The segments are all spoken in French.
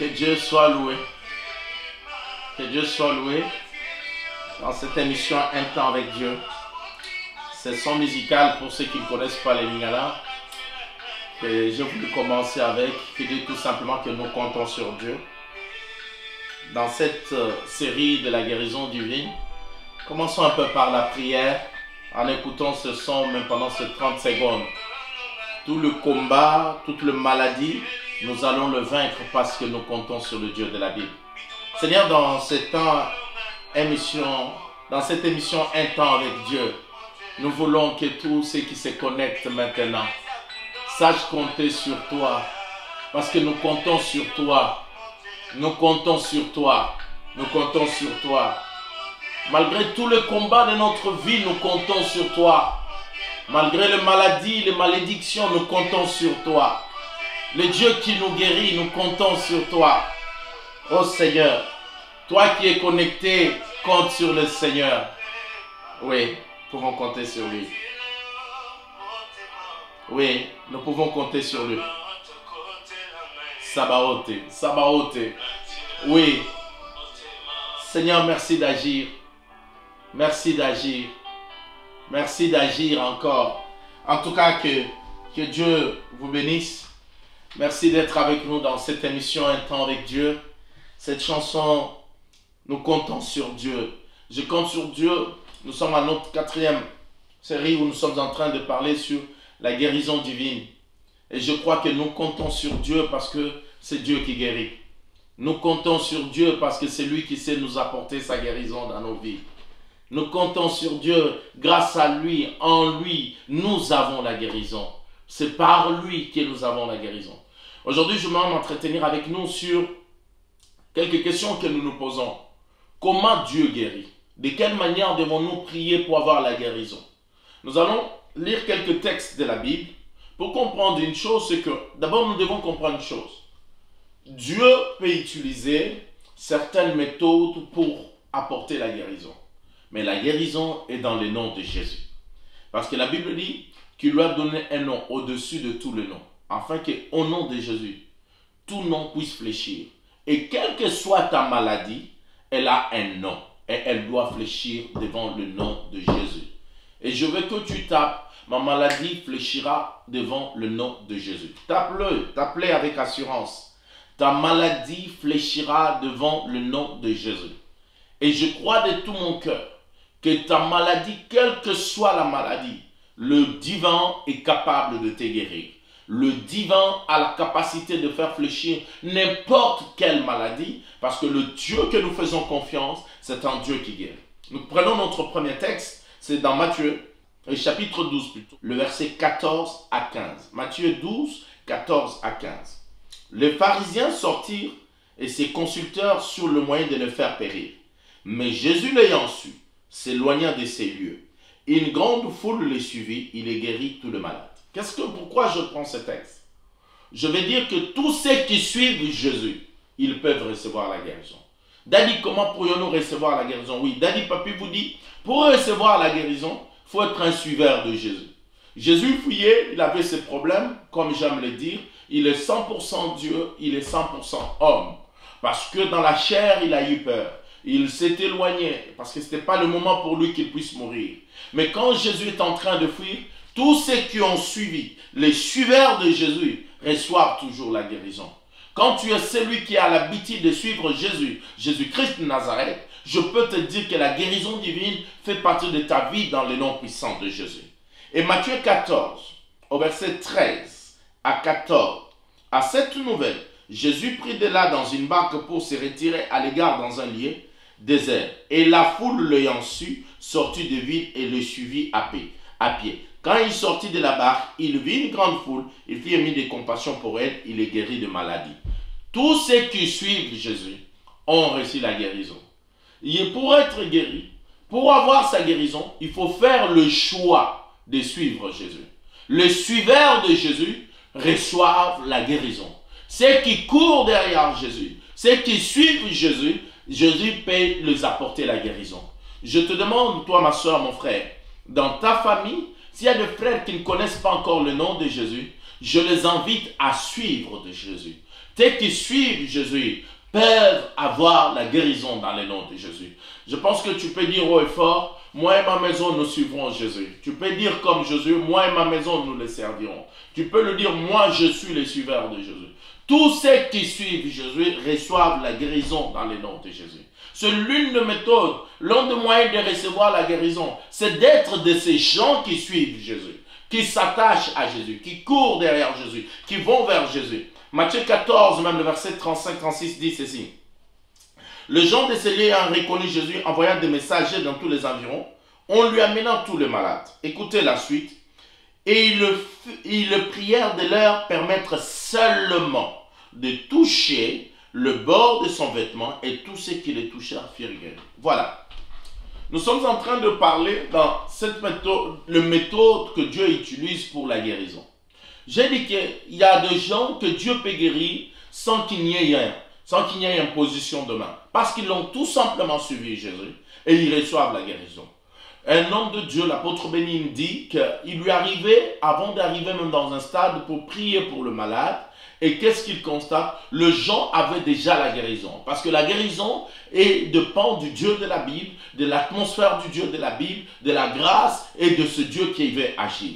Que Dieu soit loué. Que Dieu soit loué dans cette émission Un temps avec Dieu. C'est son musical pour ceux qui ne connaissent pas les Lingala. Et je voulais commencer avec, je dis tout simplement que nous comptons sur Dieu. Dans cette série de la guérison divine, commençons un peu par la prière en écoutant ce son même pendant ces 30 secondes. Tout le combat, toute la maladie, nous allons le vaincre parce que nous comptons sur le Dieu de la Bible. Seigneur, dans cette émission Un temps avec Dieu, nous voulons que tous ceux qui se connectent maintenant sachent compter sur toi, parce que nous comptons sur toi. Nous comptons sur toi. Nous comptons sur toi. Malgré tout le combat de notre vie, nous comptons sur toi. Malgré les maladies, les malédictions, nous comptons sur toi. Le Dieu qui nous guérit, nous comptons sur toi. Oh Seigneur, toi qui es connecté, compte sur le Seigneur. Oui, nous pouvons compter sur lui. Oui, nous pouvons compter sur lui. Sabaoth, Sabaoth. Oui. Seigneur, merci d'agir. Merci d'agir. Merci d'agir encore. En tout cas, que Dieu vous bénisse. Merci d'être avec nous dans cette émission Un temps avec Dieu. Cette chanson, nous comptons sur Dieu. Je compte sur Dieu. Nous sommes à notre 4e série où nous sommes en train de parler sur la guérison divine. Et je crois que nous comptons sur Dieu parce que c'est Dieu qui guérit. Nous comptons sur Dieu parce que c'est lui qui sait nous apporter sa guérison dans nos vies. Nous comptons sur Dieu, grâce à lui, en lui, nous avons la guérison. C'est par lui que nous avons la guérison. Aujourd'hui, je vais m'entretenir avec nous sur quelques questions que nous nous posons. Comment Dieu guérit? De quelle manière devons-nous prier pour avoir la guérison? Nous allons lire quelques textes de la Bible pour comprendre une chose, c'est que d'abord nous devons comprendre une chose. Dieu peut utiliser certaines méthodes pour apporter la guérison. Mais la guérison est dans le nom de Jésus. Parce que la Bible dit qu'il lui a donné un nom au-dessus de tout le nom. Afin qu'au nom de Jésus, tout nom puisse fléchir. Et quelle que soit ta maladie, elle a un nom. Et elle doit fléchir devant le nom de Jésus. Et je veux que tu tapes, ma maladie fléchira devant le nom de Jésus. Tape-le, tape-le avec assurance. Ta maladie fléchira devant le nom de Jésus. Et je crois de tout mon cœur que ta maladie, quelle que soit la maladie, le divin est capable de te guérir. Le divin a la capacité de faire fléchir n'importe quelle maladie, parce que le Dieu que nous faisons confiance, c'est un Dieu qui guérit. Nous prenons notre premier texte, c'est dans Matthieu, chapitre 12 plutôt, le verset 14 à 15. Matthieu 12, 14 à 15. Les pharisiens sortirent et ses consulteurs sur le moyen de le faire périr. Mais Jésus l'ayant su, s'éloigna de ces lieux. Une grande foule les suivit, il les guérit tous les malades. Pourquoi je prends ce texte? Je vais dire que tous ceux qui suivent Jésus, ils peuvent recevoir la guérison. Daddy, comment pourrions-nous recevoir la guérison? Oui, Daddy Papi vous dit, pour recevoir la guérison, il faut être un suiveur de Jésus. Jésus fouillait, il avait ses problèmes, comme j'aime le dire, il est 100% Dieu, il est 100% homme. Parce que dans la chair, il a eu peur. Il s'est éloigné, parce que ce n'était pas le moment pour lui qu'il puisse mourir. Mais quand Jésus est en train de fuir, tous ceux qui ont suivi, les suiveurs de Jésus, reçoivent toujours la guérison. Quand tu es celui qui a l'habitude de suivre Jésus, Jésus-Christ de Nazareth, je peux te dire que la guérison divine fait partie de ta vie dans le nom puissant de Jésus. Et Matthieu 14, au verset 13 à 14, à cette nouvelle, Jésus prit de là dans une barque pour se retirer à l'égard dans un lieu désert. Et la foule l'ayant su, sortit de ville et le suivit à pied. Quand il sortit de la barque, il vit une grande foule, il fit émis de compassion pour elle, il les guérit de maladie. Tous ceux qui suivent Jésus ont reçu la guérison. Et pour être guéri, pour avoir sa guérison, il faut faire le choix de suivre Jésus. Les suiveurs de Jésus reçoivent la guérison. Ceux qui courent derrière Jésus, ceux qui suivent Jésus, Jésus peut les apporter la guérison. Je te demande, toi ma soeur, mon frère, dans ta famille, s'il y a des frères qui ne connaissent pas encore le nom de Jésus, je les invite à suivre de Jésus. Ceux qui suivent Jésus peuvent avoir la guérison dans le nom de Jésus. Je pense que tu peux dire haut et fort, moi et ma maison, nous suivrons Jésus. Tu peux dire comme Jésus, moi et ma maison, nous le servirons. Tu peux le dire, moi, je suis le suiveur de Jésus. Tous ceux qui suivent Jésus reçoivent la guérison dans le nom de Jésus. C'est l'une des méthodes, l'un des moyens de recevoir la guérison. C'est d'être de ces gens qui suivent Jésus, qui s'attachent à Jésus, qui courent derrière Jésus, qui vont vers Jésus. Matthieu 14, même le verset 35-36 dit ceci. Le gens de ces lieux ayant reconnu Jésus, envoyant des messagers dans tous les environs, en lui amenant tous les malades. Écoutez la suite. Et ils le prièrent de leur permettre seulement de toucher le bord de son vêtement, et tous ceux qui le touchèrent furent guéris. Voilà. Nous sommes en train de parler dans cette méthode, la méthode que Dieu utilise pour la guérison. J'ai dit qu'il y a des gens que Dieu peut guérir sans qu'il n'y ait rien, sans qu'il n'y ait imposition de main. Parce qu'ils l'ont tout simplement suivi Jésus et ils reçoivent la guérison. Un homme de Dieu, l'apôtre Bénigne, dit qu'il lui arrivait, avant d'arriver même dans un stade pour prier pour le malade, et qu'est-ce qu'il constate? Les gens avaient déjà la guérison. Parce que la guérison dépend du Dieu de la Bible, de l'atmosphère du Dieu de la Bible, de la grâce et de ce Dieu qui veut agir.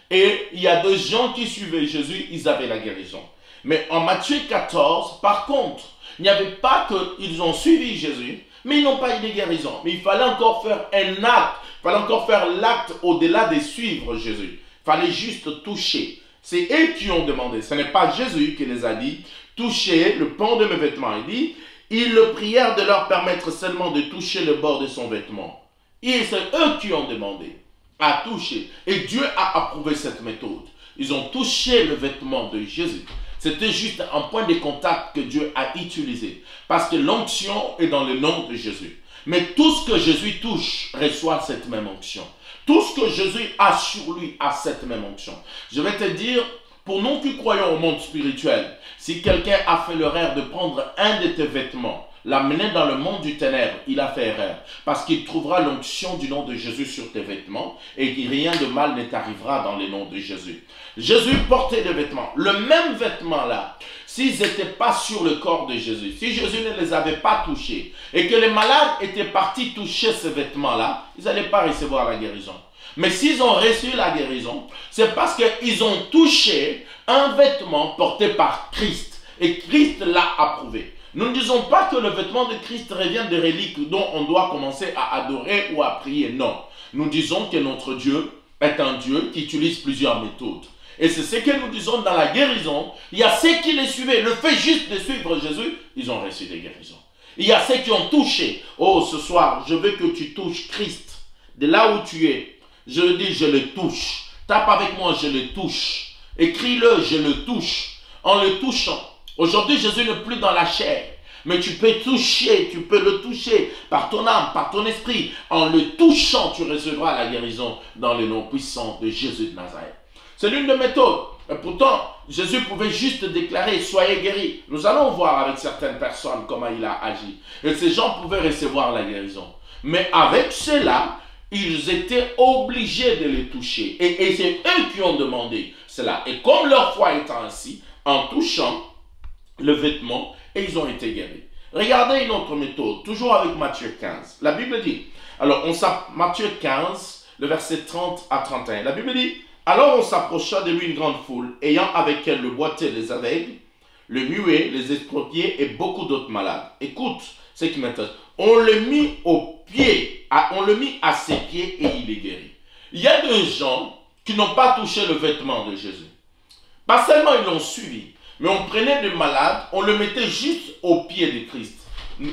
Et il y a des gens qui suivaient Jésus, ils avaient la guérison. Mais en Matthieu 14, par contre, il n'y avait pas qu'ils ont suivi Jésus, mais ils n'ont pas eu de guérison. Mais il fallait encore faire un acte, il fallait encore faire l'acte au-delà de suivre Jésus. Il fallait juste toucher. C'est eux qui ont demandé. Ce n'est pas Jésus qui les a dit, touchez le pan de mes vêtements. Il dit, ils le prièrent de leur permettre seulement de toucher le bord de son vêtement. Et c'est eux qui ont demandé à toucher. Et Dieu a approuvé cette méthode. Ils ont touché le vêtement de Jésus. C'était juste un point de contact que Dieu a utilisé. Parce que l'onction est dans le nom de Jésus. Mais tout ce que Jésus touche reçoit cette même onction. Tout ce que Jésus a sur lui a cette même onction. Je vais te dire, pour nous qui croyons au monde spirituel, si quelqu'un a fait l'erreur de prendre un de tes vêtements, l'amener dans le monde du ténèbre, il a fait erreur. Parce qu'il trouvera l'onction du nom de Jésus sur tes vêtements et que rien de mal ne t'arrivera dans le nom de Jésus. Jésus portait des vêtements. Le même vêtement là, s'ils n'étaient pas sur le corps de Jésus, si Jésus ne les avait pas touchés et que les malades étaient partis toucher ces vêtements là, ils n'allaient pas recevoir la guérison. Mais s'ils ont reçu la guérison, c'est parce qu'ils ont touché un vêtement porté par Christ. Et Christ l'a approuvé. Nous ne disons pas que le vêtement de Christ revient des reliques dont on doit commencer à adorer ou à prier. Non. Nous disons que notre Dieu est un Dieu qui utilise plusieurs méthodes. Et c'est ce que nous disons dans la guérison. Il y a ceux qui les suivaient. Le fait juste de suivre Jésus, ils ont reçu des guérisons. Il y a ceux qui ont touché. Oh, ce soir, je veux que tu touches Christ. De là où tu es, je le dis, je le touche. Tape avec moi, je le touche. Écris-le, je le touche. En le touchant. Aujourd'hui, Jésus n'est plus dans la chair. Mais tu peux toucher, tu peux le toucher par ton âme, par ton esprit. En le touchant, tu recevras la guérison dans le nom puissant de Jésus de Nazareth. C'est l'une des méthodes. Et pourtant, Jésus pouvait juste déclarer, soyez guéris. Nous allons voir avec certaines personnes comment il a agi. Et ces gens pouvaient recevoir la guérison. Mais avec cela, ils étaient obligés de les toucher. Et c'est eux qui ont demandé cela. Et comme leur foi étant ainsi, en touchant le vêtement, et ils ont été guéris. Regardez une autre méthode, toujours avec Matthieu 15. La Bible dit, alors Matthieu 15, le verset 30 à 31. La Bible dit, alors on s'approcha de lui une grande foule, ayant avec elle le boiteux, les aveugles, le muet, les estropiés et beaucoup d'autres malades. Écoute ce qui m'intéresse. On le mit à ses pieds et il est guéri. Il y a des gens qui n'ont pas touché le vêtement de Jésus. Pas seulement ils l'ont suivi, mais on prenait des malades, on le mettait juste au pied de Christ.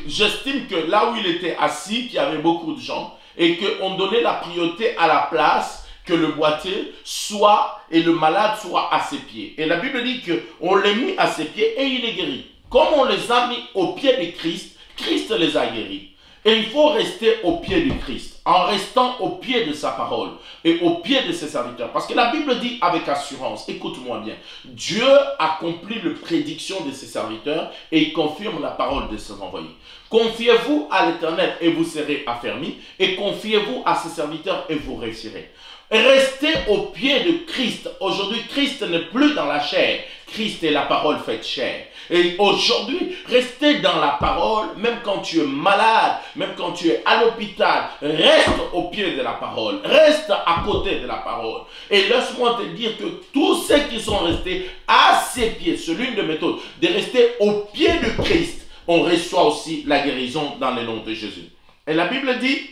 J'estime que là où il était assis, qu'il y avait beaucoup de gens, et qu'on donnait la priorité à la place que le boiteux soit et le malade soit à ses pieds. Et la Bible dit qu'on l'a mis à ses pieds et il est guéri. Comme on les a mis au pied de Christ, Christ les a guéris. Et il faut rester au pied de Christ, en restant au pied de sa parole et au pied de ses serviteurs. Parce que la Bible dit avec assurance, écoute-moi bien, Dieu accomplit les prédictions de ses serviteurs et il confirme la parole de ses envoyés. Confiez-vous à l'Éternel et vous serez affermis, et confiez-vous à ses serviteurs et vous réussirez. Restez au pied de Christ. Aujourd'hui, Christ n'est plus dans la chair. Christ est la parole faite chair. Et aujourd'hui, restez dans la parole, même quand tu es malade, même quand tu es à l'hôpital, reste au pied de la parole, reste à côté de la parole. Et laisse-moi te dire que tous ceux qui sont restés à ses pieds, c'est l'une des méthodes, de rester au pied de Christ, on reçoit aussi la guérison dans le nom de Jésus. Et la Bible dit,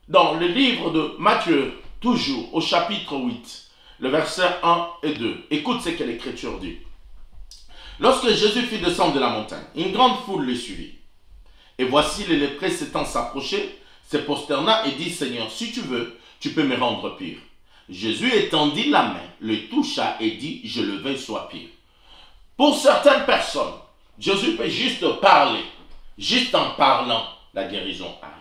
dans le livre de Matthieu, toujours au chapitre 8, le verset 1 et 2, écoute ce que l'Écriture dit. Lorsque Jésus fit descendre de la montagne, une grande foule le suivit. Et voici les lépreux s'étant s'approcher, se prosterna et dit, Seigneur, si tu veux, tu peux me rendre pur. Jésus étendit la main, le toucha et dit, je le veux, sois pur. Pour certaines personnes, Jésus peut juste parler. Juste en parlant, la guérison arrive.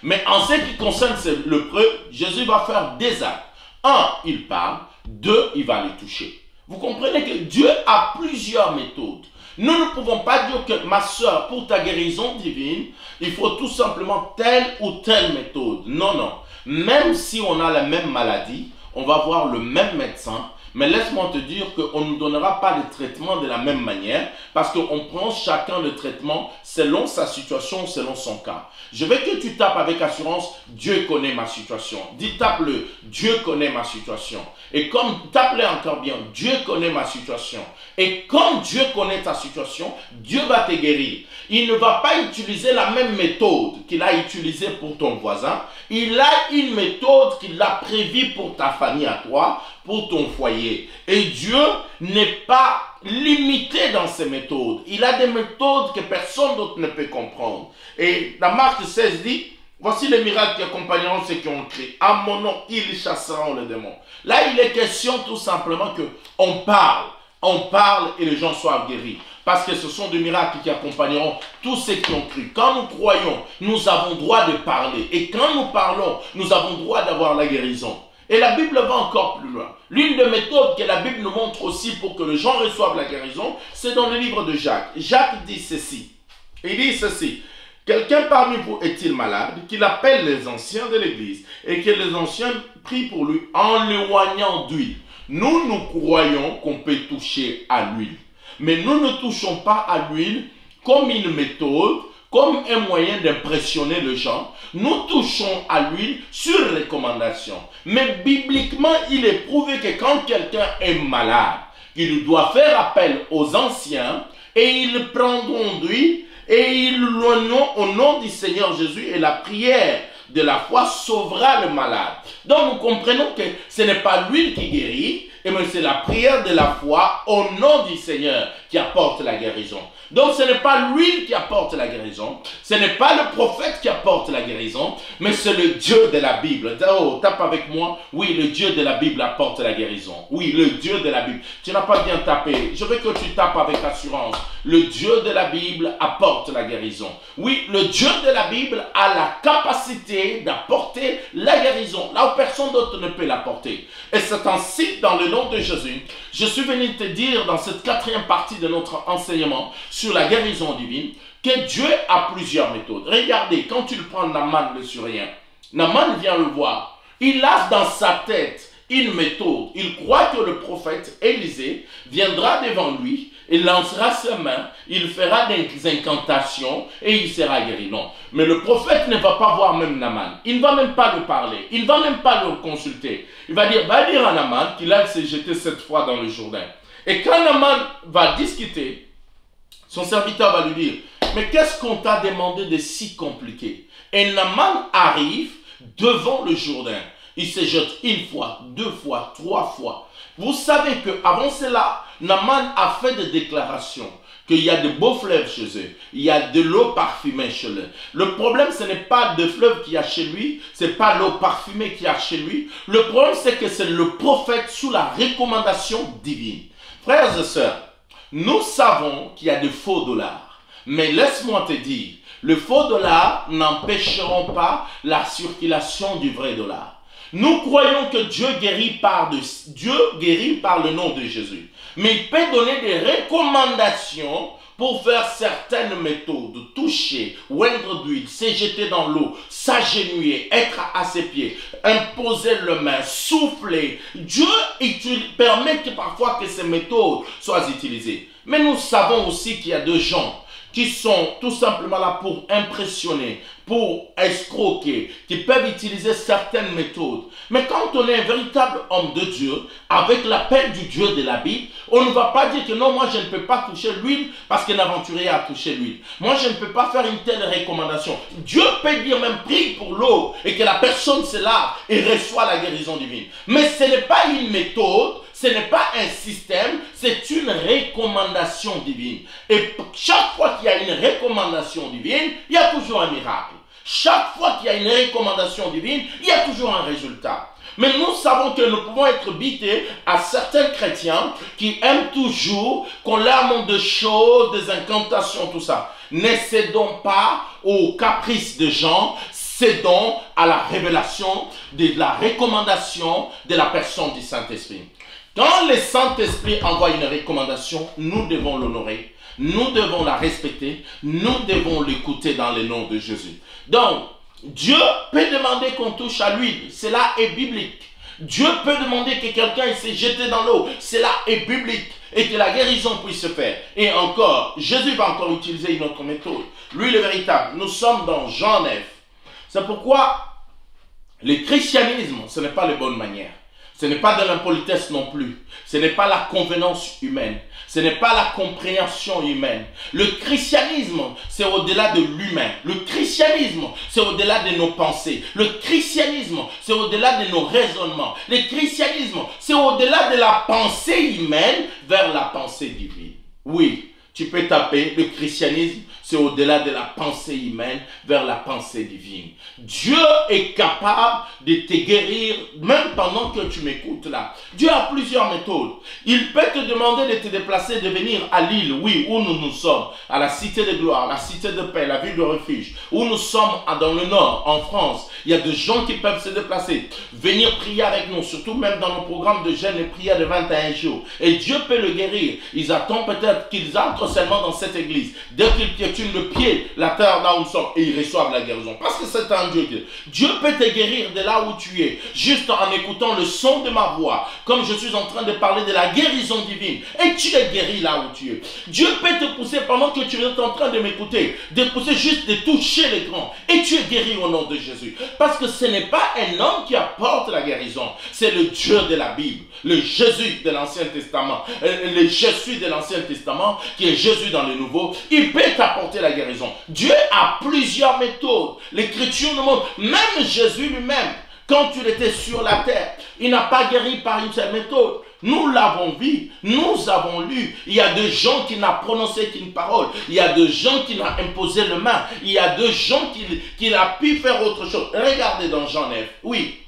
Mais en ce qui concerne ces lépreux, Jésus va faire des actes. Un, il parle. Deux, il va les toucher. Vous comprenez que Dieu a plusieurs méthodes. Nous ne pouvons pas dire que ma soeur, pour ta guérison divine, il faut tout simplement telle ou telle méthode. Non, non. Même si on a la même maladie, on va voir le même médecin. Mais laisse-moi te dire qu'on ne donnera pas le traitement de la même manière parce qu'on prend chacun le traitement selon sa situation, selon son cas. Je veux que tu tapes avec assurance, Dieu connaît ma situation. Dis tape-le, Dieu connaît ma situation. Et comme, tape-le encore bien, Dieu connaît ma situation. Et comme Dieu connaît ta situation, Dieu va te guérir. Il ne va pas utiliser la même méthode qu'il a utilisée pour ton voisin. Il a une méthode qu'il a prévue pour ta famille à toi, pour ton foyer. Et Dieu n'est pas limité dans ses méthodes. Il a des méthodes que personne d'autre ne peut comprendre. Et la Marc 16 dit, voici les miracles qui accompagneront ceux qui ont crié. À mon nom, ils chasseront les démons. Là, il est question tout simplement que on parle et les gens soient guéris. Parce que ce sont des miracles qui accompagneront tous ceux qui ont cru. Quand nous croyons, nous avons droit de parler. Et quand nous parlons, nous avons droit d'avoir la guérison. Et la Bible va encore plus loin. L'une des méthodes que la Bible nous montre aussi pour que les gens reçoivent la guérison, c'est dans le livre de Jacques. Jacques dit ceci. Il dit ceci. Quelqu'un parmi vous est-il malade, qu'il appelle les anciens de l'église et que les anciens prient pour lui en l'éloignant d'huile. Nous croyons qu'on peut toucher à l'huile. Mais nous ne touchons pas à l'huile comme une méthode, comme un moyen d'impressionner les gens. Nous touchons à l'huile sur recommandation. Mais bibliquement, il est prouvé que quand quelqu'un est malade, il doit faire appel aux anciens et ils prendront d'huile et ils l'honorent au nom du Seigneur Jésus et la prière de la foi sauvera le malade. Donc nous comprenons que ce n'est pas l'huile qui guérit, mais c'est la prière de la foi au nom du Seigneur qui apporte la guérison. Donc ce n'est pas l'huile qui apporte la guérison, ce n'est pas le prophète qui apporte la guérison, mais c'est le Dieu de la Bible. Oh, tape avec moi. Oui, le Dieu de la Bible apporte la guérison. Oui, le Dieu de la Bible. Tu n'as pas bien tapé. Je veux que tu tapes avec assurance. Le Dieu de la Bible apporte la guérison. Oui, le Dieu de la Bible a la capacité d'apporter la guérison, là où personne d'autre ne peut l'apporter. Et c'est ainsi, dans le nom de Jésus, je suis venu te dire dans cette quatrième partie de notre enseignement sur la guérison divine, que Dieu a plusieurs méthodes. Regardez, quand tu le prends Naaman le Syrien, Naaman vient le voir. Il a dans sa tête une méthode. Il croit que le prophète Élisée viendra devant lui, il lancera ses mains, il fera des incantations et il sera guéri. Non. Mais le prophète ne va pas voir même Naaman. Il ne va même pas le parler. Il ne va même pas le consulter. Il va dire à Naaman qu'il a se jeter 7 fois dans le Jourdain. Et quand Naaman va discuter, son serviteur va lui dire, mais qu'est-ce qu'on t'a demandé de si compliqué? Et Naaman arrive devant le Jourdain. Il se jette une fois, 2 fois, 3 fois. Vous savez qu'avant cela, Naaman a fait des déclarations qu'il y a de beaux fleuves chez eux. Il y a de l'eau parfumée chez eux. Le problème, ce n'est pas de fleuves qu'il y a chez lui. Ce n'est pas l'eau parfumée qu'il y a chez lui. Le problème, c'est que c'est le prophète sous la recommandation divine. Frères et sœurs, nous savons qu'il y a de faux dollars. Mais laisse-moi te dire, les faux dollars n'empêcheront pas la circulation du vrai dollar. Nous croyons que Dieu guérit par le nom de Jésus. Mais il peut donner des recommandations pour faire certaines méthodes, toucher, oindre d'huile, se jeter dans l'eau, s'agenouiller, être à ses pieds, imposer le main, souffler. Dieu permet que parfois que ces méthodes soient utilisées. Mais nous savons aussi qu'il y a des gens qui sont tout simplement là pour impressionner, pour escroquer, qui peuvent utiliser certaines méthodes. Mais quand on est un véritable homme de Dieu, avec l'appel du Dieu de la Bible, on ne va pas dire que non, moi je ne peux pas toucher l'huile parce qu'un aventurier a touché l'huile. Moi je ne peux pas faire une telle recommandation. Dieu peut dire même prie pour l'eau et que la personne se lave et reçoit la guérison divine. Mais ce n'est pas une méthode, ce n'est pas un système, c'est une recommandation divine. Et chaque fois qu'il y a une recommandation divine, il y a toujours un miracle. Chaque fois qu'il y a une recommandation divine, il y a toujours un résultat. Mais nous savons que nous pouvons être bités à certains chrétiens qui aiment toujours qu'on leur montre des choses, des incantations, tout ça. Ne cédons pas aux caprices de gens, cédons à la révélation, de la recommandation de la personne du Saint-Esprit. Quand le Saint-Esprit envoie une recommandation, nous devons l'honorer, nous devons la respecter, nous devons l'écouter dans le nom de Jésus. Donc, Dieu peut demander qu'on touche à l'huile, cela est biblique. Dieu peut demander que quelqu'un s'est jeté dans l'eau, cela est biblique. Et que la guérison puisse se faire. Et encore, Jésus va encore utiliser une autre méthode. Lui, le véritable. Nous sommes dans Jean 9. C'est pourquoi le christianisme, ce n'est pas les bonnes manières. Ce n'est pas de l'impolitesse non plus. Ce n'est pas la convenance humaine. Ce n'est pas la compréhension humaine. Le christianisme, c'est au-delà de l'humain. Le christianisme, c'est au-delà de nos pensées. Le christianisme, c'est au-delà de nos raisonnements. Le christianisme, c'est au-delà de la pensée humaine vers la pensée divine. Oui, tu peux taper le christianisme, c'est au-delà de la pensée humaine vers la pensée divine. Dieu est capable de te guérir même pendant que tu m'écoutes là. Dieu a plusieurs méthodes. Il peut te demander de te déplacer, de venir à l'île, oui, où nous sommes, à la cité de gloire, la cité de paix, la ville de refuge, où nous sommes dans le nord, en France. Il y a des gens qui peuvent se déplacer, venir prier avec nous, surtout même dans nos programmes de jeûne et prière de 21 jours. Et Dieu peut le guérir. Ils attendent peut-être qu'ils entrent seulement dans cette église. Dès qu'ils piétinent le pied, la terre là où nous sommes, et ils reçoivent la guérison. Parce que c'est un Dieu. Dieu peut te guérir de là où tu es, juste en écoutant le son de ma voix, comme je suis en train de parler de la guérison divine. Et tu es guéri là où tu es. Dieu peut te pousser pendant que tu es en train de m'écouter, de pousser juste de toucher l'écran. Et tu es guéri au nom de Jésus. Parce que ce n'est pas un homme qui apporte la guérison, c'est le Dieu de la Bible, le Jésus de l'Ancien Testament, le Jésus de l'Ancien Testament, qui est Jésus dans le Nouveau. Il peut t'apporter la guérison. Dieu a plusieurs méthodes. L'Écriture nous montre, même Jésus lui-même, quand il était sur la terre, il n'a pas guéri par une seule méthode. Nous l'avons vu, nous avons lu. Il y a des gens qui n'ont prononcé qu'une parole. Il y a des gens qui n'ont imposé le main. Il y a des gens qui n'ont pu faire autre chose. Regardez dans Jean 9. Oui,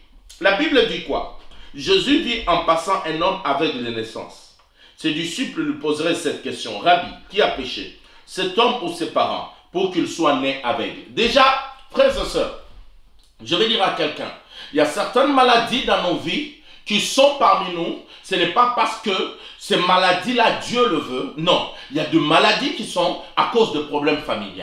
la Bible dit quoi? Jésus vit en passant un homme aveugle de naissance. Ses disciples lui poseraient cette question. Rabbi, qui a péché? Cet homme ou ses parents, pour qu'il soit né aveugle? Déjà, frères et sœurs, je vais dire à quelqu'un, il y a certaines maladies dans nos vies qui sont parmi nous. Ce n'est pas parce que ces maladies-là, Dieu le veut. Non, il y a des maladies qui sont à cause de problèmes familiaux,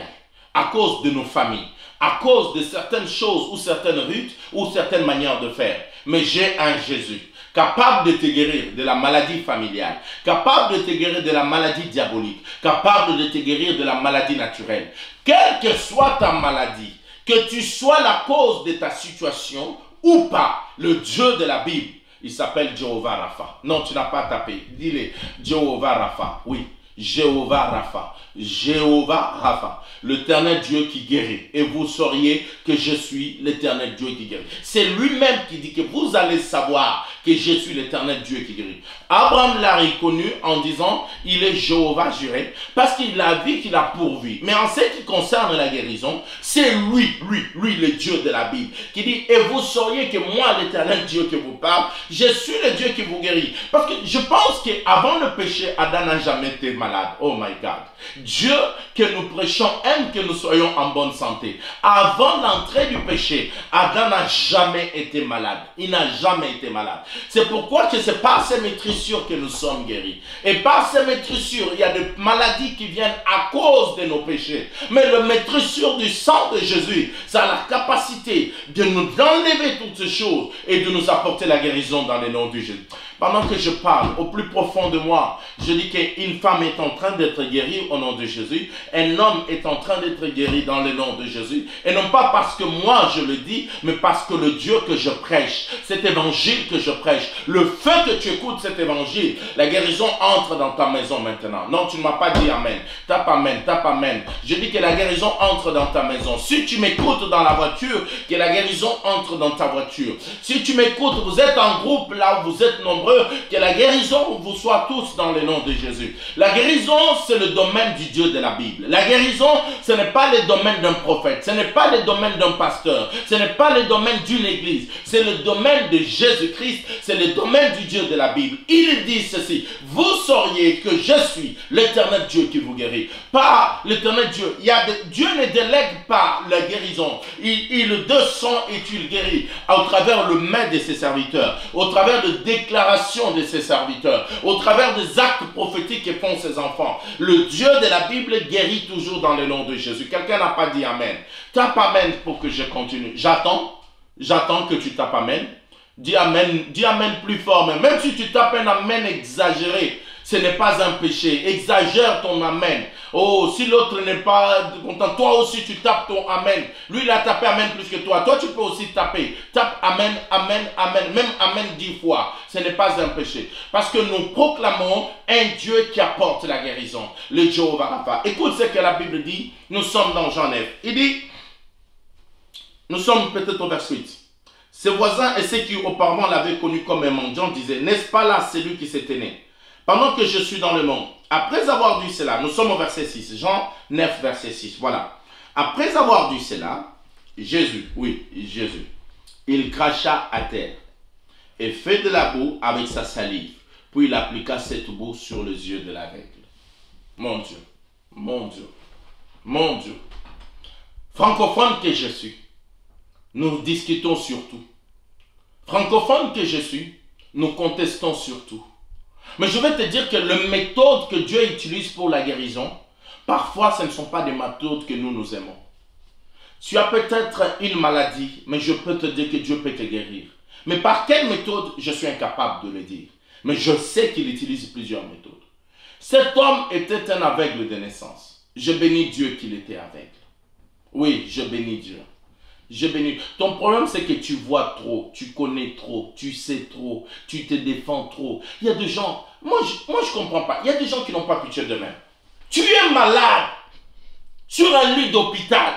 à cause de nos familles, à cause de certaines choses ou certaines rites ou certaines manières de faire. Mais j'ai un Jésus capable de te guérir de la maladie familiale, capable de te guérir de la maladie diabolique, capable de te guérir de la maladie naturelle. Quelle que soit ta maladie, que tu sois la cause de ta situation ou pas, le Dieu de la Bible, il s'appelle Jéhovah Rapha. Non, tu n'as pas tapé. Dis-le. Jéhovah Rapha. Oui. Jéhovah Rapha. Jéhovah Rapha. L'éternel Dieu qui guérit. Et vous sauriez que je suis l'éternel Dieu qui guérit. C'est lui-même qui dit que vous allez savoir que je suis l'éternel Dieu qui guérit. Abraham l'a reconnu en disant, il est Jéhovah Jireh, parce qu'il a vu qu'il a pourvu. Mais en ce qui concerne la guérison, c'est lui, le Dieu de la Bible, qui dit, et vous sauriez que moi, l'éternel Dieu qui vous parle, je suis le Dieu qui vous guérit. Parce que je pense qu'avant le péché, Adam n'a jamais été malade. Oh my God. Dieu que nous prêchons aime que nous soyons en bonne santé. Avant l'entrée du péché, Adam n'a jamais été malade. Il n'a jamais été malade. C'est pourquoi que c'est par ces maîtrissures que nous sommes guéris. Et par ces maîtrissures, il y a des maladies qui viennent à cause de nos péchés. Mais le maîtrissure du sang de Jésus, ça a la capacité de nous enlever toutes ces choses et de nous apporter la guérison dans le nom de Jésus. Pendant que je parle, au plus profond de moi, je dis qu'une femme est en train d'être guérie au nom de Jésus. Un homme est en train d'être guéri dans le nom de Jésus. Et non pas parce que moi je le dis, mais parce que le Dieu que je prêche, cet évangile que je prêche, le fait que tu écoutes cet évangile, la guérison entre dans ta maison maintenant. Non, tu ne m'as pas dit amen. Tape amen, tape amen. Je dis que la guérison entre dans ta maison. Si tu m'écoutes dans la voiture, que la guérison entre dans ta voiture. Si tu m'écoutes, vous êtes en groupe là où vous êtes nombreux, que la guérison vous soit tous dans le nom de Jésus. La guérison, c'est le domaine du Dieu de la Bible. La guérison, ce n'est pas le domaine d'un prophète, ce n'est pas le domaine d'un pasteur, ce n'est pas le domaine d'une église, c'est le domaine de Jésus-Christ, c'est le domaine du Dieu de la Bible. Il dit ceci: vous sauriez que je suis l'éternel Dieu qui vous guérit. Pas l'éternel Dieu. Dieu ne délègue pas la guérison. Il descend et tu le guéris au travers le main de ses serviteurs, au travers de déclarations de ses serviteurs, au travers des actes prophétiques que font ses enfants. Le Dieu de la Bible guérit toujours dans le nom de Jésus. Quelqu'un n'a pas dit amen. Tape amen pour que je continue. J'attends que tu tapes amen. Dis amen plus fort. Même si tu tapes un amen exagéré, ce n'est pas un péché. Exagère ton amen. Oh, si l'autre n'est pas content, toi aussi tu tapes ton amen. Lui, il a tapé amen plus que toi. Toi, tu peux aussi taper. Tape amen, amen, amen. Même amen 10 fois. Ce n'est pas un péché. Parce que nous proclamons un Dieu qui apporte la guérison. Le Jéhovah Rapha. Écoute ce que la Bible dit. Nous sommes dans Jean 9. Il dit, nous sommes peut-être au verset 8. Ses voisins et ceux qui auparavant l'avaient connu comme un mendiant disaient, n'est-ce pas là celui qui s'était né pendant que je suis dans le monde? Après avoir dit cela, nous sommes au verset 6, Jean 9, verset 6, voilà. Après avoir dit cela, Jésus, il cracha à terre et fait de la boue avec sa salive, puis il appliqua cette boue sur les yeux de l'aveugle. Mon Dieu, mon Dieu, mon Dieu. Francophone que je suis, nous discutons sur tout. Francophone que je suis, nous contestons sur tout. Mais je vais te dire que les méthodes que Dieu utilise pour la guérison, parfois ce ne sont pas des méthodes que nous aimons. Tu as peut-être une maladie, mais je peux te dire que Dieu peut te guérir. Mais par quelle méthode, je suis incapable de le dire. Mais je sais qu'il utilise plusieurs méthodes. Cet homme était un aveugle de naissance. Je bénis Dieu qu'il était aveugle. Oui, je bénis Dieu. Ton problème, c'est que tu vois trop, tu connais trop, tu sais trop, tu te défends trop. Il y a des gens, moi je comprends pas, il y a des gens qui n'ont pas pitié d'eux-mêmes. Tu es malade sur un lit d'hôpital.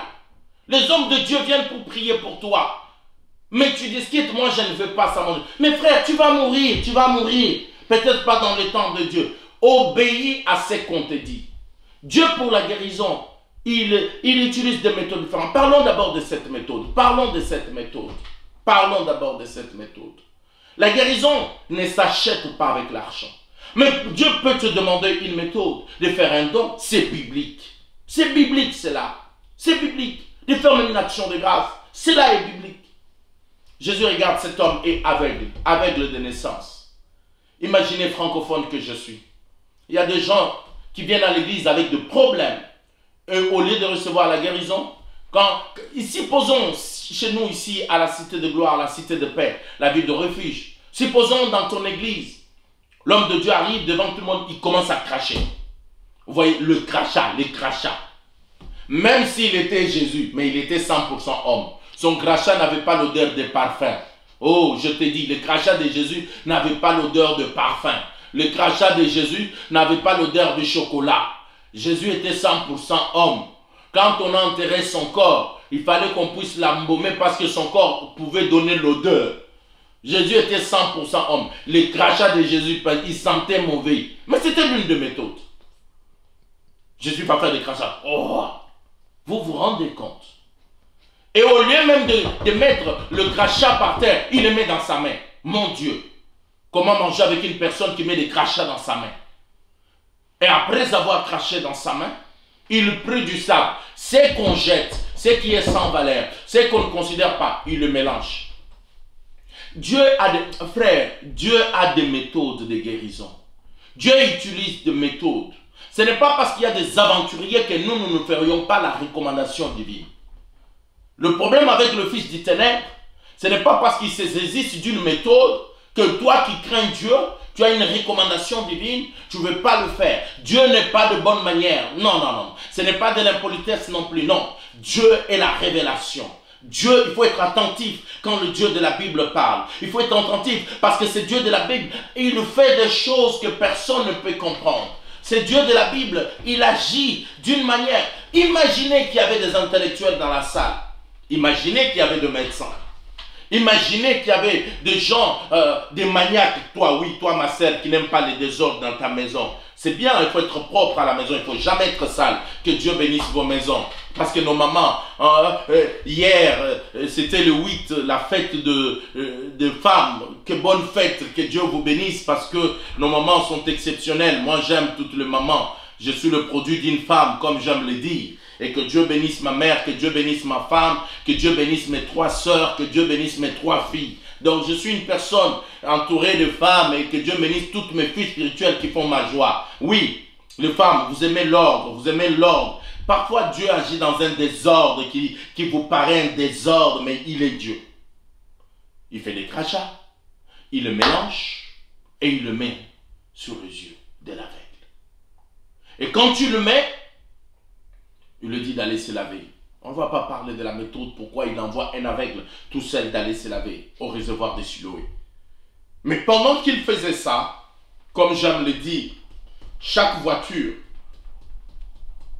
Les hommes de Dieu viennent pour prier pour toi. Mais tu discutes, moi je ne veux pas ça. Mais frère, tu vas mourir, tu vas mourir. Peut-être pas dans le temps de Dieu. Obéis à ce qu'on te dit. Dieu pour la guérison, il utilise des méthodes différentes. Parlons d'abord de cette méthode. Parlons d'abord de cette méthode. La guérison ne s'achète pas avec l'argent. Mais Dieu peut te demander une méthode, de faire un don, c'est biblique. C'est biblique cela. C'est biblique. De faire une action de grâce, cela est biblique. Jésus regarde cet homme et aveugle de naissance. Imaginez francophone que je suis. Il y a des gens qui viennent à l'église avec des problèmes. Et au lieu de recevoir la guérison, ici, posons chez nous, ici, à la cité de gloire, la cité de paix, la ville de refuge, supposons dans ton église, l'homme de Dieu arrive devant tout le monde, il commence à cracher. Vous voyez, le crachat, les crachats. Même s'il était Jésus, mais il était 100% homme, son crachat n'avait pas l'odeur de parfum. Oh, je te dis, le crachat de Jésus n'avait pas l'odeur de parfum. Le crachat de Jésus n'avait pas l'odeur de chocolat. Jésus était 100% homme. Quand on a enterré son corps, il fallait qu'on puisse l'embaumer parce que son corps pouvait donner l'odeur. Jésus était 100% homme. Les crachats de Jésus, il sentait mauvais. Mais c'était l'une des méthodes. Jésus va faire des crachats. Oh, vous vous rendez compte? Et au lieu même de mettre le crachat par terre, il le met dans sa main. Mon Dieu, comment manger avec une personne qui met des crachats dans sa main? Et après avoir craché dans sa main, Il prit du sable. Ce qu'on jette, ce qui est sans valeur, ce qu'on ne considère pas, il le mélange. Dieu a des méthodes de guérison. Dieu utilise des méthodes. Ce n'est pas parce qu'il y a des aventuriers que nous ne ferions pas la recommandation divine. Le problème avec le fils du ténèbre, ce n'est pas parce qu'il se saisit d'une méthode que toi qui crains Dieu, tu as une recommandation divine, tu ne veux pas le faire. Dieu n'est pas de bonne manière. Non, non, non. Ce n'est pas de l'impolitesse non plus. Non. Dieu est la révélation. Dieu, il faut être attentif quand le Dieu de la Bible parle. Il faut être attentif parce que c'est Dieu de la Bible. Et il fait des choses que personne ne peut comprendre. C'est Dieu de la Bible. Il agit d'une manière. Imaginez qu'il y avait des intellectuels dans la salle. Imaginez qu'il y avait des médecins. Imaginez qu'il y avait des gens, des maniaques. Toi, oui, toi, ma sœur, qui n'aime pas les désordres dans ta maison. C'est bien, il faut être propre à la maison. Il ne faut jamais être sale. Que Dieu bénisse vos maisons. Parce que nos mamans, hier, c'était le 8, la fête de femmes. Que bonne fête, que Dieu vous bénisse. Parce que nos mamans sont exceptionnelles. Moi, j'aime toutes les mamans. Je suis le produit d'une femme, comme j'aime le dire. Et que Dieu bénisse ma mère, que Dieu bénisse ma femme, que Dieu bénisse mes 3 sœurs, que Dieu bénisse mes 3 filles. Donc je suis une personne entourée de femmes et que Dieu bénisse toutes mes filles spirituelles qui font ma joie. Oui, les femmes, vous aimez l'ordre, vous aimez l'ordre. Parfois Dieu agit dans un désordre qui vous paraît un désordre, mais il est Dieu. Il fait des crachats, il le mélange et il le met sur les yeux de l'aveugle. Et quand tu le mets, il lui dit d'aller se laver. On ne va pas parler de la méthode, pourquoi il envoie un aveugle tout seul d'aller se laver au réservoir de Siloé. Mais pendant qu'il faisait ça, comme j'aime le dire, chaque voiture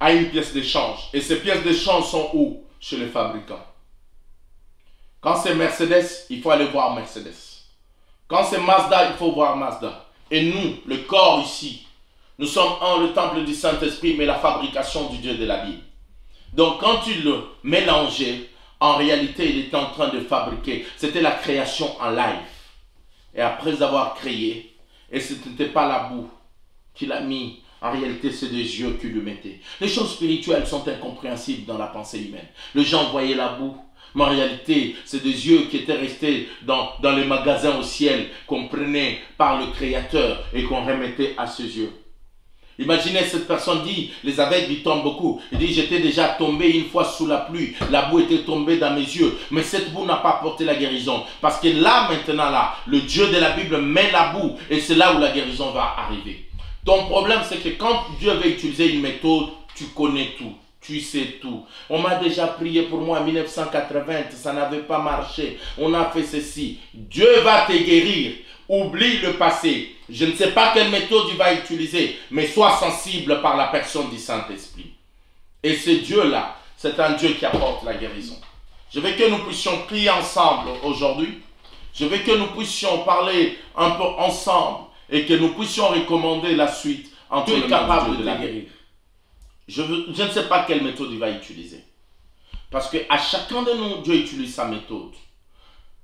a une pièce d'échange. Et ces pièces d'échange sont où? Chez les fabricants. Quand c'est Mercedes, il faut aller voir Mercedes. Quand c'est Mazda, il faut voir Mazda. Et nous, le corps ici, nous sommes le temple du Saint-Esprit, mais la fabrication du Dieu de la Bible. Donc quand tu le mélangeais, en réalité, il était en train de fabriquer. C'était la création en live. Et après avoir créé, et ce n'était pas la boue qu'il a mis, en réalité, c'est des yeux qui le mettaient. Les choses spirituelles sont incompréhensibles dans la pensée humaine. Les gens voyaient la boue, mais en réalité, c'est des yeux qui étaient restés dans les magasins au ciel, qu'on prenait par le Créateur et qu'on remettait à ses yeux. Imaginez cette personne dit, les aveugles ils tombent beaucoup. Il dit, j'étais déjà tombé une fois sous la pluie. La boue était tombée dans mes yeux. Mais cette boue n'a pas apporté la guérison. Parce que là, maintenant, là, le Dieu de la Bible met la boue. Et c'est là où la guérison va arriver. Ton problème, c'est que quand Dieu veut utiliser une méthode, tu connais tout. Tu sais tout. On m'a déjà prié pour moi en 1980. Ça n'avait pas marché. On a fait ceci. Dieu va te guérir. Oublie le passé. Je ne sais pas quelle méthode il va utiliser, mais sois sensible par la personne du Saint-Esprit. Et ce Dieu-là, c'est un Dieu qui apporte la guérison. Je veux que nous puissions prier ensemble aujourd'hui. Je veux que nous puissions parler un peu ensemble et que nous puissions recommander la suite. Dieu est capable de la guérir. Je ne sais pas quelle méthode il va utiliser. Parce qu'à chacun de nous, Dieu utilise sa méthode.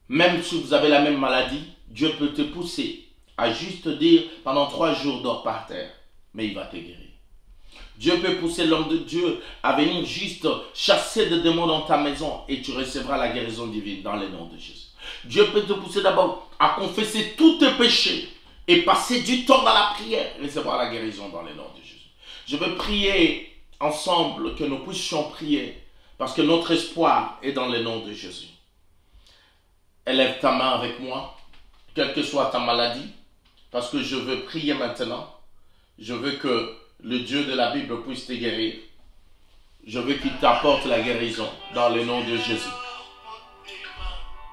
Même si vous avez la même maladie, Dieu peut te pousser à juste dire pendant 3 jours dors par terre, mais il va te guérir. Dieu peut pousser l'homme de Dieu à venir juste chasser des démons dans ta maison et tu recevras la guérison divine dans le nom de Jésus. Dieu peut te pousser d'abord à confesser tous tes péchés et passer du temps dans la prière et recevoir la guérison dans le nom de Jésus. Je veux prier ensemble, que nous puissions prier parce que notre espoir est dans le nom de Jésus. Élève ta main avec moi, quelle que soit ta maladie, parce que je veux prier maintenant. Je veux que le Dieu de la Bible puisse te guérir. Je veux qu'il t'apporte la guérison dans le nom de Jésus.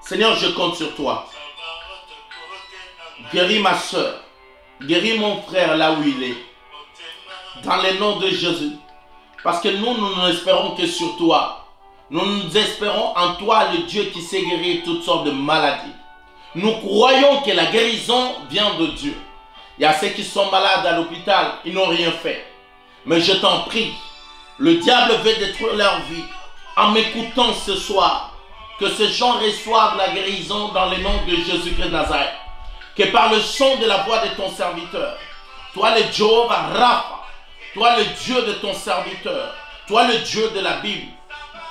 Seigneur, je compte sur toi. Guéris ma soeur. Guéris mon frère là où il est. Dans le nom de Jésus. Parce que nous n'espérons que sur toi. Nous espérons en toi, le Dieu qui sait guérir toutes sortes de maladies. Nous croyons que la guérison vient de Dieu. Il y a ceux qui sont malades à l'hôpital, ils n'ont rien fait. Mais je t'en prie, le diable veut détruire leur vie. En m'écoutant ce soir, que ces gens reçoivent la guérison dans le nom de Jésus-Christ de Nazareth. Que par le son de la voix de ton serviteur, toi le Jéhovah Rapha, toi le Dieu de ton serviteur, toi le Dieu de la Bible,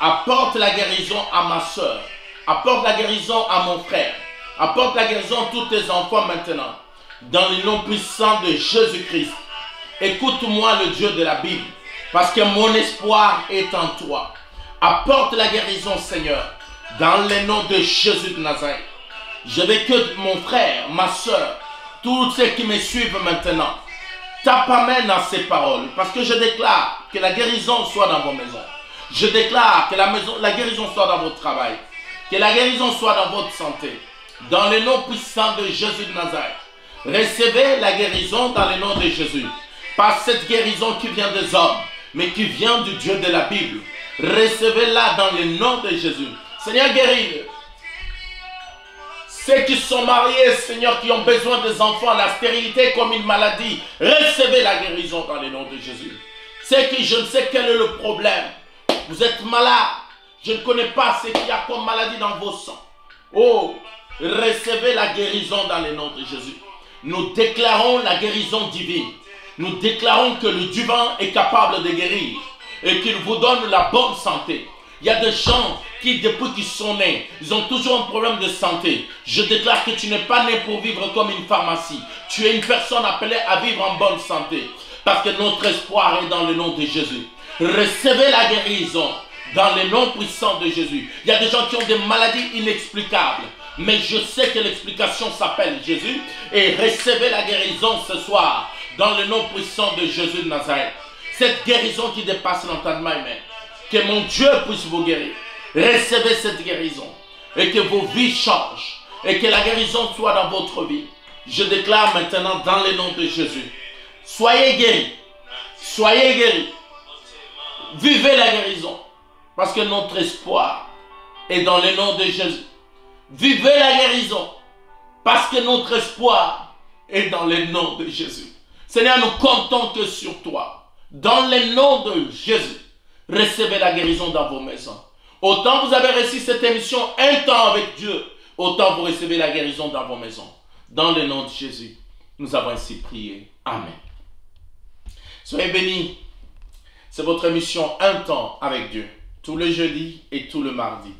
apporte la guérison à ma soeur, apporte la guérison à mon frère, apporte la guérison à tous tes enfants maintenant, dans le nom puissant de Jésus-Christ. Écoute-moi le Dieu de la Bible, parce que mon espoir est en toi. Apporte la guérison, Seigneur, dans le nom de Jésus de Nazareth. Je veux que mon frère, ma soeur, tous ceux qui me suivent maintenant, tape main dans ces paroles, parce que je déclare que la guérison soit dans vos maisons. Je déclare que la guérison soit dans votre travail, que la guérison soit dans votre santé. Dans le nom puissant de Jésus de Nazareth, recevez la guérison dans le nom de Jésus. Pas cette guérison qui vient des hommes, mais qui vient du Dieu de la Bible. Recevez-la dans le nom de Jésus. Seigneur, guéris-le. Ceux qui sont mariés, Seigneur, qui ont besoin des enfants, la stérilité comme une maladie, recevez la guérison dans le nom de Jésus. Ceux qui, je ne sais quel est le problème, vous êtes malade, je ne connais pas ce qu'il y a comme maladie dans vos sangs. Oh, recevez la guérison dans le nom de Jésus. Nous déclarons la guérison divine. Nous déclarons que le divin est capable de guérir et qu'il vous donne la bonne santé. Il y a des gens qui, depuis qu'ils sont nés, ils ont toujours un problème de santé. Je déclare que tu n'es pas né pour vivre comme une pharmacie. Tu es une personne appelée à vivre en bonne santé. Parce que notre espoir est dans le nom de Jésus. Recevez la guérison dans le nom puissant de Jésus. Il y a des gens qui ont des maladies inexplicables. Mais je sais que l'explication s'appelle Jésus. Et recevez la guérison ce soir dans le nom puissant de Jésus de Nazareth. Cette guérison qui dépasse l'entendement humain. Que mon Dieu puisse vous guérir. Recevez cette guérison. Et que vos vies changent. Et que la guérison soit dans votre vie. Je déclare maintenant dans le nom de Jésus. Soyez guéris. Soyez guéris. Vivez la guérison. Parce que notre espoir est dans le nom de Jésus. Vivez la guérison. Parce que notre espoir est dans le nom de Jésus. Seigneur, nous comptons que sur toi. Dans le nom de Jésus. Recevez la guérison dans vos maisons. Autant vous avez reçu cette émission un temps avec Dieu, autant vous recevez la guérison dans vos maisons. Dans le nom de Jésus, nous avons ainsi prié. Amen. Soyez bénis. C'est votre émission Un temps avec Dieu. Tous les jeudis et tout le mardi.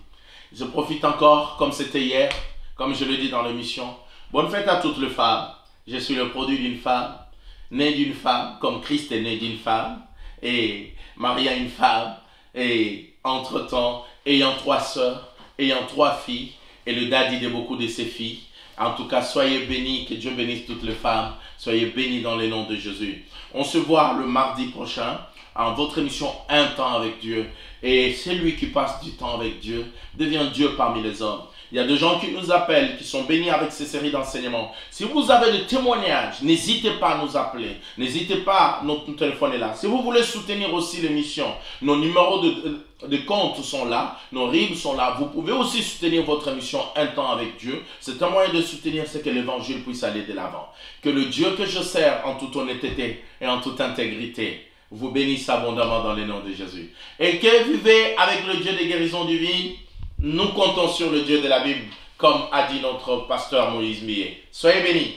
Je profite encore, comme c'était hier, comme je le dis dans l'émission. Bonne fête à toutes les femmes. Je suis le produit d'une femme, né d'une femme, comme Christ est né d'une femme, et marié à une femme, et entre-temps, ayant 3 sœurs, ayant 3 filles, et le daddy de beaucoup de ses filles. En tout cas, soyez bénis, que Dieu bénisse toutes les femmes. Soyez bénis dans le nom de Jésus. On se voit le mardi prochain, en votre émission Un temps avec Dieu. Et celui qui passe du temps avec Dieu devient Dieu parmi les hommes. Il y a des gens qui nous appellent, qui sont bénis avec ces séries d'enseignements. Si vous avez des témoignages, n'hésitez pas à nous appeler. N'hésitez pas, notre téléphone est là. Si vous voulez soutenir aussi l'émission, nos numéros de compte sont là, nos RIB sont là. Vous pouvez aussi soutenir votre émission Un temps avec Dieu. C'est un moyen de soutenir ce que l'évangile puisse aller de l'avant. Que le Dieu que je sers en toute honnêteté et en toute intégrité vous bénisse abondamment dans le nom de Jésus. Et que vivez avec le Dieu des guérisons divines. Nous comptons sur le Dieu de la Bible, comme a dit notre pasteur Moïse Millet. Soyez bénis.